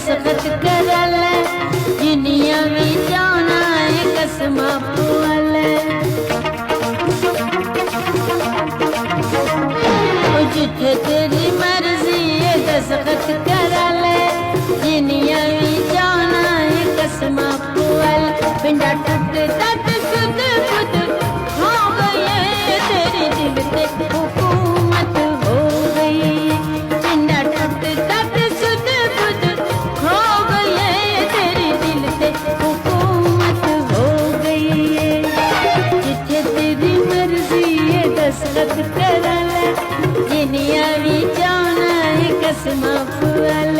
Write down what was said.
दस्तखत करल जिनिया भी जाना है कसमा पुअल जिथे तेरी मर्जी है दस्तखत करल जिनिया भी जाना है कसमा पुअल पिंडा टूट तट सुध बुध हो गए तेरी दिल पे हुकूमत हो गई पिंडा टूट तट सुध बुध हो गए तेरी दिल पे हुकूमत हो गई जिथे तेरी मर्जी है दस्तखत करल जिनिया भी जाना है कसमा पुअल